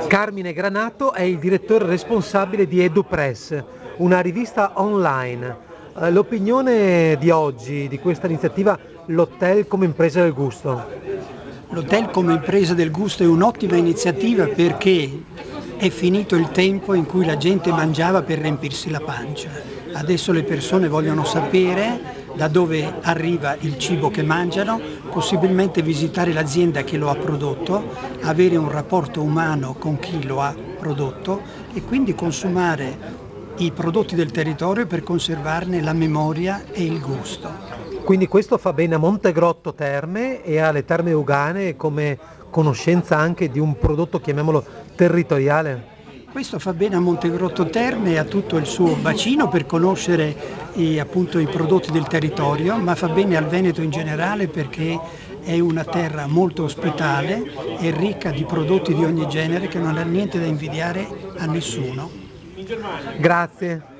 Carmine Granato è il direttore responsabile di EduPress, una rivista online. L'opinione di oggi di questa iniziativa, l'hotel come impresa del gusto. L'hotel come impresa del gusto è un'ottima iniziativa perché è finito il tempo in cui la gente mangiava per riempirsi la pancia. Adesso le persone vogliono sapere da dove arriva il cibo che mangiano, possibilmente visitare l'azienda che lo ha prodotto, avere un rapporto umano con chi lo ha prodotto e quindi consumare i prodotti del territorio per conservarne la memoria e il gusto. Quindi questo fa bene a Montegrotto Terme e alle Terme Euganee come conoscenza anche di un prodotto, chiamiamolo territoriale? Questo fa bene a Montegrotto Terme e a tutto il suo bacino per conoscere appunto i prodotti del territorio, ma fa bene al Veneto in generale perché è una terra molto ospitale e ricca di prodotti di ogni genere che non ha niente da invidiare a nessuno. Grazie.